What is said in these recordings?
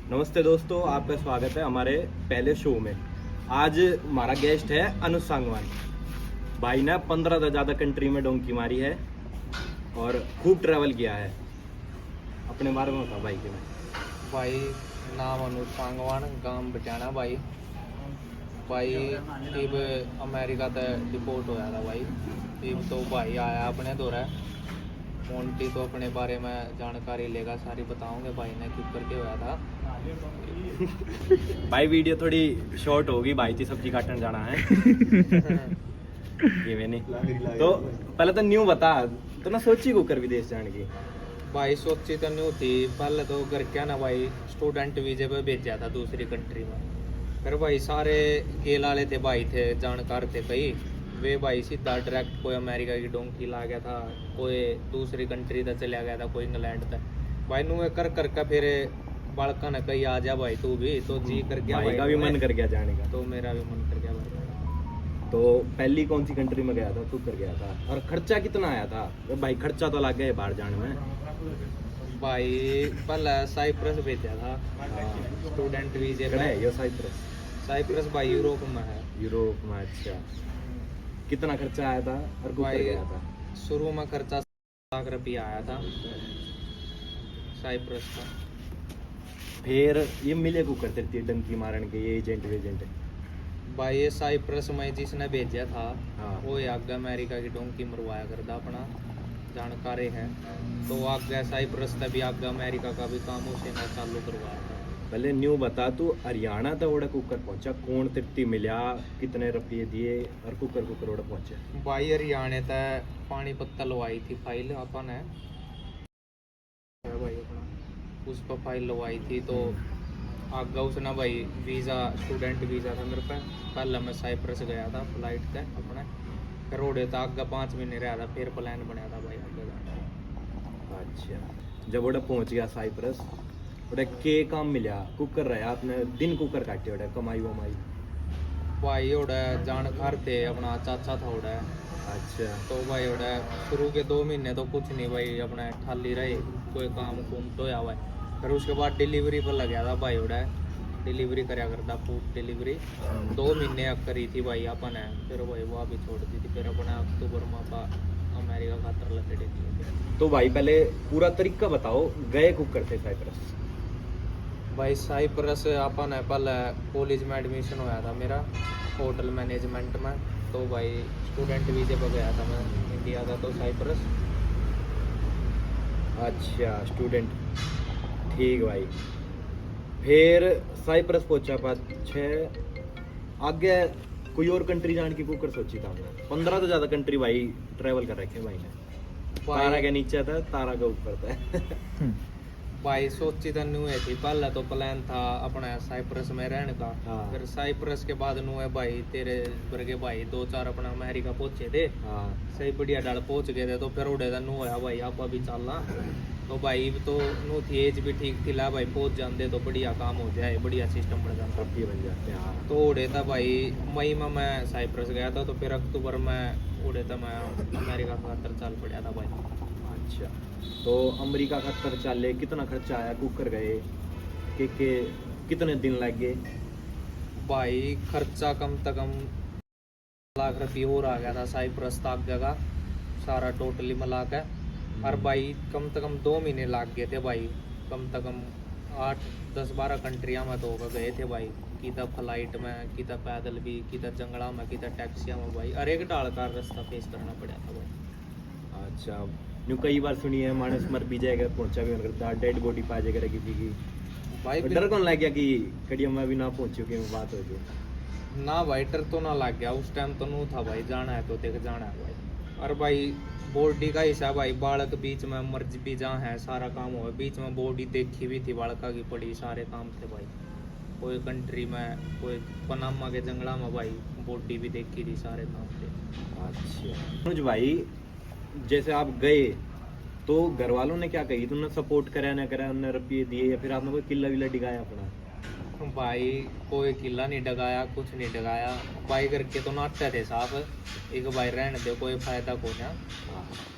नमस्ते दोस्तों, आपका स्वागत है हमारे पहले शो में। आज हमारा गेस्ट है अनुज सांगवान। भाई ने 15 से ज़्यादा कंट्री में डोंकी मारी है और खूब ट्रैवल किया है। अपने बारे में बताओ भाई के में। भाई नाम अनुज सांगवान, गांव बटियाना। भाई भाई इब अमेरिका ते डिपोर्ट होया था भाई। इब तो भाई आया अपने दौरे। मोंटी तो अपने बारे में जानकारी लेगा, सारी बताओगे भाई ने क्यों करके होया था। भाई वीडियो थोड़ी शॉर्ट होगी, भाई की सब्जी काटने जाना है। ये मैंने तो पहले तो न्यू बता, तो ना सोची कुकर विदेश जाने की। भाई सोची तो नहीं थी पहले, तो घर क्या ना भाई स्टूडेंट वीजे पे भेजा था दूसरी कंट्री में। फिर भाई सारे गेल वाले थे भाई, थे जानकार थे कई। वे भाई सीधा डायरेक्ट कोई अमेरिका की डोंकी ला गया था, कोई दूसरी कंट्री तक चला गया था, कोई इंग्लैंड तक। भाई नुए कर करके फिर बालका ने कही आ जा भाई तू भी, तो जी कर गया भाई का भी मन कर गया जाने का। तो मेरा भी मन कर गया भाई। तो पहली कौन सी कंट्री में गया था तू, कर गया था? और खर्चा कितना आया था भाई? खर्चा तो लग गया बाहर जाने में। भाई पहले साइप्रस भेजा था स्टूडेंट वीजे कहाँ पे। है ये साइप्रस? साइप्रस भाई यूरोप में है। यूरोप में? अच्छा, कितना खर्चा आया था और कब भाई गया था? शुरू में खर्चा ₹1,00,000 आया था साइप्रस का। फिर ये मिले को करते थे डंकी मारन के ये एजेंट वेजेंट? भाई ये साइप्रस में जिसने भेजा था हाँ। वो आगे अमेरिका की डोंकी मरवाया करता अपना, जानकारी है। तो आगे साइप्रस तभी आगे अमेरिका का भी काम उसे ने चालू करवाया था। पहले न्यू बता, तू हरियाणा तक ओड़ा कुकर पहुंचा, कौन तिरती मिला, कितने रुपये दिए और कुकर ओड़ा पहुंचे? भाई हरियाणा तक पानीपत लवाई थी फाइल अपन है भाई अपना, उस पर फाइल लगवाई थी। तो आगे उसने भाई वीज़ा, स्टूडेंट वीज़ा था मेरे पे। पहले मैं साइप्रस गया था फ्लाइट से अपने, फिर उड़े था आगे 5 महीने रहा था, फिर प्लान बनाया था भाई आगे जाने का। अच्छा, जब ओड़ा पहुंच गया साइप्रस, ओड़ा के काम मिला? कुकर रहा आपने दिन कुकर काटे ओड़ा, कमाई वमाई? भाई उड़ा जानकार थे, अपना चाचा था उड़ा। अच्छा, तो भाई उड़ा शुरू के 2 महीने तो कुछ नहीं भाई, अपने ठाली रहे, कोई काम कुम तो या भाई। फिर उसके बाद डिलीवरी पर लग गया था भाई उड़ा, डिलीवरी कराया करता, फूड डिलीवरी। 2 महीने करी थी भाई अपन है। फिर भाई वो भी छोड़ दी थी। फिर अपने अक्टूबर में अमेरिका खातर लगे थी। तो भाई पहले पूरा तरीका बताओ, गए कुकर थे साइप्रस? भाई साइप्रस अपन है पहले कॉलेज में एडमिशन होया था मेरा, होटल मैनेजमेंट में। तो भाई स्टूडेंट वीजे पर गया था मैं इंडिया का, तो साइप्रस। अच्छा, स्टूडेंट, ठीक भाई। फिर साइप्रस पहुंचा पाछे, आगे कोई और कंट्री जाने की कुकर सोची था हमने? 15 तो ज्यादा कंट्री भाई ट्रैवल कर रखे भाई ने। तारा के नीचे था, तारा के ऊपर था। भाई सोची तो न्यू है थी पहले, तो प्लान था अपना साइप्रस में रहने का। हाँ। फिर साइप्रस के बाद न्यू है भाई तेरे वर्गे भाई 2-4 अपना अमेरिका पहुंचे थे, हाँ। सही बढ़िया डाल पहुंच गए थे। तो फिर उड़े था न्यू है भाई आप अभी चलना। तो भाई तो न्यू थी, एज भी ठीक थी ला भाई, पहुंच जाते तो बढ़िया काम हो जाए, बढ़िया सिस्टम बन जाता। रुपये बन जाते हैं। हाँ। तो उड़े था भाई मई में मैं साइप्रस गया था, तो फिर अक्टूबर में उड़े था मैं अमेरिका खातर चल पड़ा था भाई। अच्छा, तो अमेरिका का खर्चा ले, कितना खर्चा आया? कुकर गए के कितने दिन लग गए? भाई खर्चा कम से कम ₹1,00,000 और आ गया था साइप्रस तक जगह, सारा टोटली मिला के। और भाई कम से कम 2 महीने लग गए थे भाई। कम से कम 8-10-12 कंट्रियाँ में तो गए थे भाई, किता फ्लाइट में, किता पैदल भी, किता जंगला में, किता टैक्सियाँ में भाई। और एक डाल का रास्ता फेस करना पड़ा था भाई। अच्छा, न्यू कई बार सुनी है मानस मर भी जाएगा, पहुंचा भी करता, डेड बॉडी पा जाएगा किसी की। भाई तो डर कौन लग गया कि कड़िया में भी ना पहुंची कि बात हो गई? ना भाई डर तो ना लग गया, उस टाइम तो नहीं था भाई, जाना है तो देख जाना है भाई। और भाई बॉडी का हिसाब भाई, बालक बीच में मर्ज भी जहाँ है सारा काम हुआ, बीच में बॉडी देखी भी थी बालका की पड़ी, सारे काम थे भाई। कोई कंट्री में, कोई पनामा के जंगला में भाई बॉडी भी देखी थी, सारे काम थे। अच्छा अनुज भाई, जैसे आप गए तो घर वालों ने क्या कही? तुमने सपोर्ट करा ना करा, उन्होंने रुपये दिए या फिर आपने कोई किला विला डिगाया अपना? भाई कोई किला नहीं डगाया, कुछ नहीं डगाया भाई। करके तो नाटे थे साफ, एक भाई रहने दे, कोई फायदा को ना।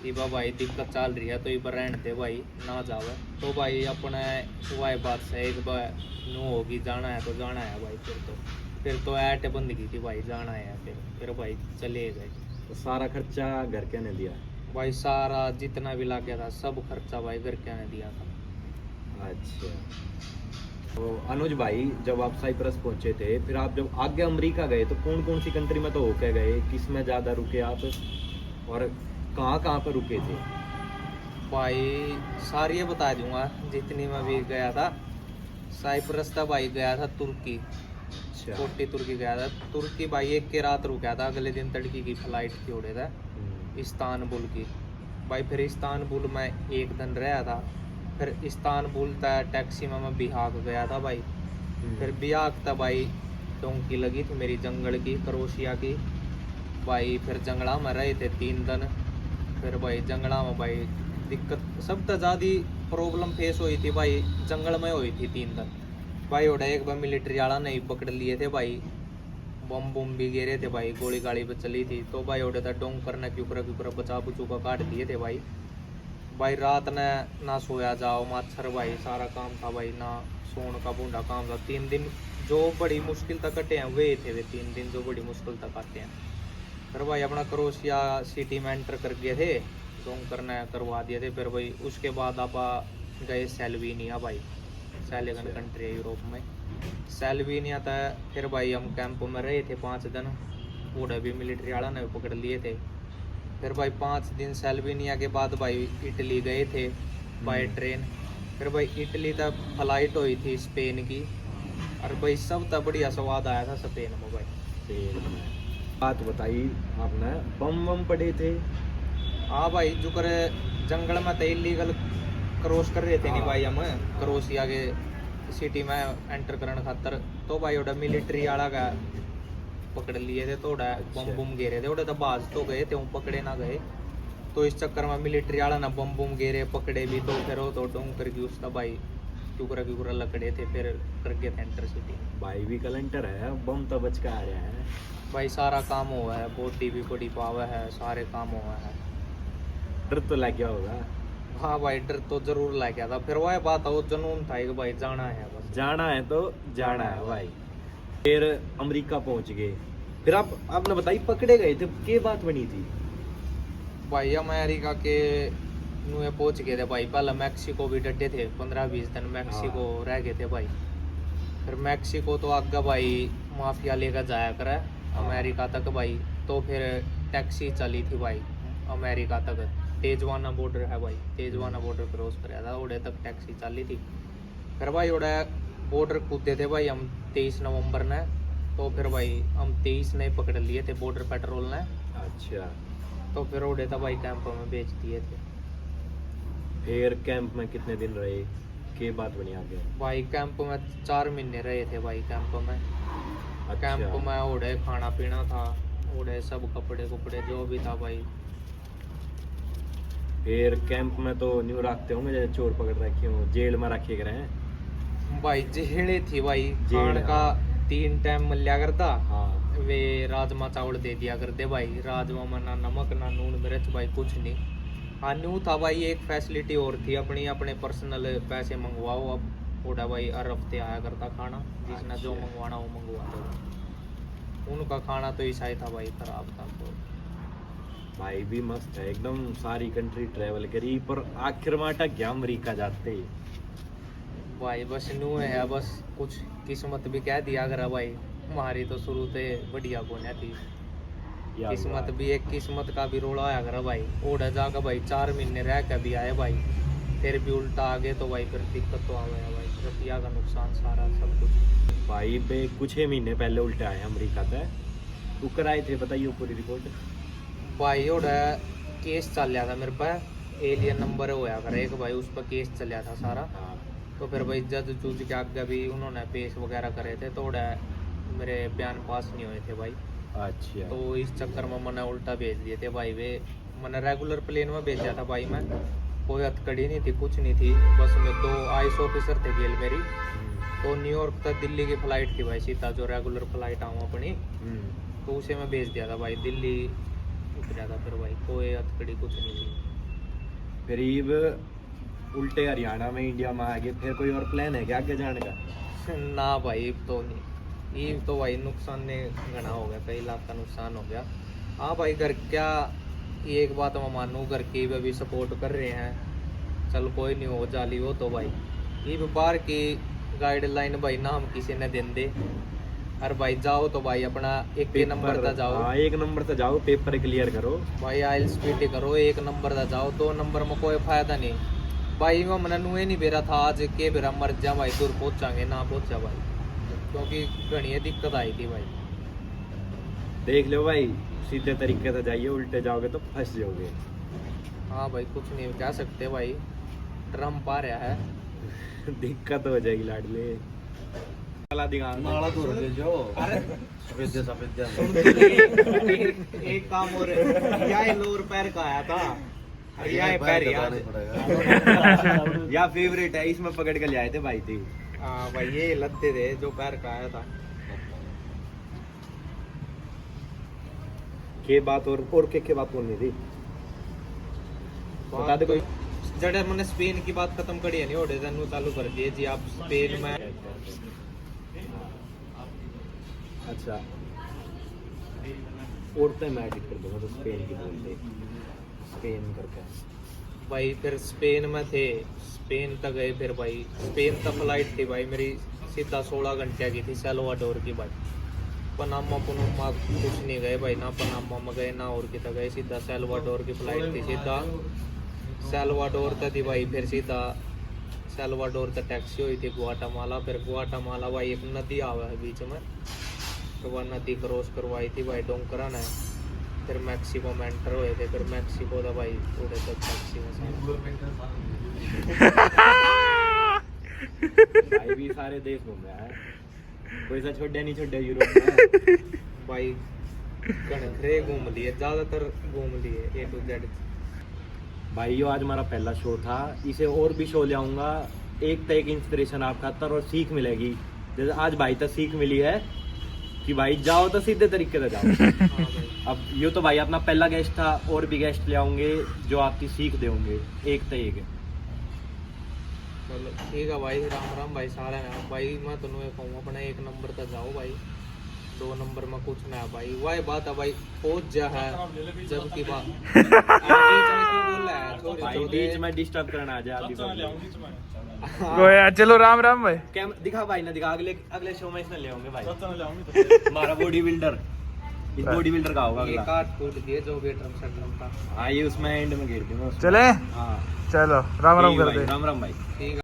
इबा भाई दिक्कत चल रही है तो इबा रहने दे भाई, ना जावे तो भाई अपने वाई बात से एक बार नो होगी, जाना है तो जाना है भाई। फिर तो ऐट बंदगी थी भाई, जाना है फिर भाई चले गए। तो सारा खर्चा घर के ने दिया? भाई सारा जितना भी लग गया था सब खर्चा भाई घर के ने दिया था। अच्छा, तो अनुज भाई जब आप साइप्रस पहुंचे थे, फिर आप जब आगे अमेरिका गए तो कौन कौन सी कंट्री में तो होके गए, किस में ज़्यादा रुके आप और कहाँ कहाँ पर रुके थे? भाई सारी ये बता दूंगा जितनी मैं भी गया था। साइप्रस था भाई, गया था तुर्की, अच्छा। कोटी तुर्की गया था। तुर्की भाई एक के रात रुका था, अगले दिन तड़की की फ्लाइट थी उड़े था इस्तानबुल की भाई। फिर इस्तानबुल में एक दिन रहा था, फिर इस्तानबुल तक टैक्सी में मैं बिहाक गया था भाई। फिर बिहाक था भाई, डोंकी लगी थी मेरी जंगल की, क्रोशिया की भाई। फिर जंगला में रहे थे 3 दिन। फिर भाई जंगला में भाई दिक्कत सब तो ज़्यादा प्रॉब्लम फेस हुई थी भाई, जंगल में हुई थी 3 दिन भाई। उड़ा एक बार मिलिट्री वाला नहीं पकड़ लिए थे भाई, बम बुम भी गिरे थे भाई, गोली गाड़ी पे चली थी तो भाई उड़े था डोंग करना क्यूकरा बचा बुचू का काट दिए थे भाई। भाई रात ने ना सोया जाओ, मच्छर भाई सारा काम था भाई, ना सोने का बूंदा काम था। 3 दिन जो बड़ी मुश्किल तक कटे हैं वे थे, वे 3 दिन जो बड़ी मुश्किल तक आते हैं। फिर भाई अपना क्रोशिया सिटी में एंटर कर गए थे, डोंग करना करवा दिए थे। फिर भाई उसके बाद आप गए सेल्विनिया भाई, सेलेगन कंट्री है यूरोप में, सेल्विनिया था। फिर भाई हम कैंप में रहे थे 5 दिन, बूढ़े भी मिलिट्री वाला ने पकड़ लिए थे। फिर भाई 5 दिन सेल्विनिया के बाद भाई इटली गए थे बाय ट्रेन। फिर भाई इटली तक फ्लाइट हुई थी स्पेन की, और भाई सब तक बढ़िया स्वाद आया था स्पेन में भाई। बात बताई आपने, बम बम पड़े थे? हाँ भाई जो करे जंगल में तो इलीगल क्रॉस कर रहे थे नहीं भाई, हम क्रोशिया के सिटी में एंटर करने खातर। तो भाई उड़ा मिलिट्री वाला का पकड़ लिए थे, तो उड़ा बम बुम गिरे थे, उड़े तो बाज तो गए थे, पकड़े ना गए। तो इस चक्कर में मिलिट्री वाला ना बम बुम गिरे, पकड़े भी तो फिर वो तो डोंग करके उसका भाई क्यूकरा लकड़े थे, फिर कर गए थे एंटर सिटी। भाई भी कलेंटर है, बम तो बच के आ रहा है भाई सारा काम हुआ है, बॉडी भी बड़ी पावर है, सारे काम हुआ है। डर तो लग गया होगा? हाँ भाई डर तो जरूर लग गया था। फिर वह बात वो जुनून था कि भाई जाना है, बस जाना है तो जाना है भाई। फिर अमेरिका पहुंच गए, फिर आपने बताई पकड़े गए थे, क्या बात बनी थी? भाई अमेरिका के नुए पहुंच गए थे भाई। पहले मैक्सिको भी डटे थे, 15-20 दिन मैक्सिको रह गए थे भाई। फिर मैक्सिको तो आगे भाई माफिया लेकर जाया करे अमेरिका तक भाई। तो फिर टैक्सी चली थी भाई अमेरिका तक, तेजवाना बॉर्डर है भाई, तेजवाना बॉर्डर क्रॉस कराया था, उड़े तक टैक्सी चली थी। फिर भाई उड़े बॉर्डर कूदे थे भाई हम 23 नवंबर ने। तो फिर भाई हम 23 ने पकड़ लिए थे बॉर्डर पेट्रोल ने। अच्छा, तो फिर उड़े था भाई कैंप में बेच दिए थे। फिर कैंप में कितने दिन रहे, के बात बनी आगे? भाई कैंप में 4 महीने रहे थे भाई कैंप में। अच्छा। कैंप में उड़े खाना पीना था, उड़े सब कपड़े कुपड़े जो भी था भाई। फिर कैंप में तो न्यू रखते होंगे जैसे चोर पकड़ रखे हो, जेल में रखे गए हैं भाई जेल थी भाई, जेल, खान का हाँ। 3 टाइम मिलिया करता। हाँ। वे राजमा चावल दे दिया करते भाई, राजमा में ना नमक ना नून मिर्च भाई कुछ नहीं। हाँ न्यू था भाई, एक फैसिलिटी और थी अपनी, अपने पर्सनल पैसे मंगवाओ। अब उड़ा भाई हर हफ्ते आया करता खाना, जिसने जो अच्छा। मंगवाना वो मंगवा दो। उनका खाना तो ऐसा ही था भाई, खराब था। तो भाई भी मस्त है एकदम, सारी कंट्री ट्रेवल करी, पर आखिर में अटक गया अमेरिका जाते। भाई बस न्यू है, बस कुछ किस्मत भी कह दिया करा भाई, हमारी तो शुरू से बढ़िया कोने थी। किस्मत भी एक किस्मत का भी रोड़ा आया करा भाई। ओढ़ा जाकर भाई 4 महीने रह के भी आए भाई, फिर भी उल्टा आ गए तो भाई फिर दिक्कत तो आ गया भाई, रुपया का नुकसान सारा सब कुछ। भाई बे कुछ ही महीने पहले उल्टे आए अमेरिका से, उकर आए थे, बताइए पूरी रिपोर्ट। भाई ओढ़ा केस चल रहा था मेरे पास, एलियन नंबर होया करा एक भाई, उस पर केस चल था सारा। तो फिर भाई जज जूझ के आगे भी उन्होंने पेश वगैरह करे थे, तो ओढ़ा मेरे बयान पास नहीं हुए थे भाई। अच्छा। तो इस चक्कर में मैंने उल्टा भेज दिए थे भाई। वे मैंने रेगुलर प्लेन में भेजा था भाई, मैं कोई हथकड़ी नहीं थी, कुछ नहीं थी, बस में 2 आईएस ऑफिसर थे जेल मेरी। तो न्यूयॉर्क तक दिल्ली की फ्लाइट थी भाई सीधा, जो रेगुलर फ्लाइट आऊँ अपनी, तो उसे मैं भेज दिया था भाई, दिल्ली उतरा था फिर भाई, कोई हथकड़ी कुछ नहीं थी। करीब उल्टे हरियाणा में इंडिया में आ गए, फिर कोई और प्लान है क्या आगे जाने का? ना भाई तो नहीं, ये तो भाई नुकसान ने गना हो गया, कई लाख का नुकसान हो गया। हाँ भाई घर क्या, ये एक बात मैं मानूँ, घर की भी सपोर्ट कर रहे हैं, चल कोई नहीं हो जाली हो तो भाई, ये भी बाहर की गाइडलाइन भाई ना हम किसी ने दें दे, और भाई जाओ तो भाई अपना एक के नंबर तक जाओ। हाँ, एक नंबर तक जाओ, पेपर क्लियर करो भाई, आइल्स पीटी करो, एक नंबर तक जाओ, 2 नंबर में कोई फायदा नहीं भाई। मैं मन नुए नहीं बेरा था आज के बेरा मर जा भाई, दूर पहुंचांगे ना पहुंचा भाई, क्योंकि घनी दिक्कत आई थी भाई। देख लो भाई, सीधे तरीके से जाइए, उल्टे जाओगे तो फंस जाओगे। हाँ भाई कुछ नहीं कह सकते भाई, ट्रम्प आ रहा है। दिक्कत हो जाएगी लाडले। नाला तो रखे जो अरे सफेद एक काम और है, लोअर पैर का आया था, यह पैर याद पड़ेगा। या फेवरेट है, इसमें पकड़ के ले आए थे भाई थी। हाँ भाई ये लत्ते थे जो पैर का आया था। के बात और के बात बोलनी थी, बता दे कोई। जड़े मैंने स्पेन की बात खत्म करी है नहीं, ओडे तनु चालू कर दिए जी आप स्पेन में। अच्छा, औरतें मैं एडिट कर दूंगा तो स्पेन की बोल दे, स्पेन करके। भाई फिर स्पेन में थे, स्पेन तक गए, फिर भाई स्पेन तक फ्लाइट थी भाई मेरी, सीधा 16 घंटे की थी सेल्वाडोर की भाई। पनामा पनामा कुछ नहीं गए भाई, ना पनामा में गए ना और कितना गए, सीधा सेल्वाडोर की फ्लाइट थी, सीधा सेल्वाडोर तक थी भाई, फिर सीधा सेल्वाडोर तक टैक्सी हुई थी गुआटामाला, फिर गुआटामाला भाई एक नदी आवा है बीच में, तो वह नदी क्रॉस करवाई थी भाई डोंकरा ने, फिर मैक्सिको में एंटर हुए थे, फिर मैक्सिको था भाई थोड़े तक टैक्सी में भाई भी सारे देश घूमे है, कोई सा छोड़े नहीं छोड़े यूरोप में। भाई घने घूम लिए, ज्यादातर घूम लिए A to Z। भाई यो आज हमारा पहला शो था, इसे और भी शो ले आऊंगा, एक तो एक इंस्पिरेशन आप खातर और सीख मिलेगी। जैसे आज भाई तक सीख मिली है कि भाई जाओ तो सीधे तरीके से जाओ। हाँ भाई अब यो तो भाई अपना पहला गेस्ट था, और भी गेस्ट ले आऊंगे जो आपकी सीख देंगे एक तो एक। चलो ठीक है भाई, राम राम भाई सारे ने भाई, मैं तुम्हें कहूँ अपना एक नंबर तक जाओ भाई, 2 नंबर में कुछ ना है भाई, वही बात है भाई, पहुंच जा है जब की बात। भाई बीच में डिस्टर्ब करना आ जाए अभी गोया चलो राम राम भाई। कैम दिखा भाई ना दिखा, अगले अगले शो में इसने ले होंगे भाई हमारा बॉडी बिल्डर, इस बॉडी बिल्डर का होगा ये अगला। काट कूट दिए जो वेटर था। हाँ ये उसमें एंड में घेर दूंगा उसमें। चले हाँ चलो राम राम ठीक है कर भाई, दे। राम राम भाई। ठीक है।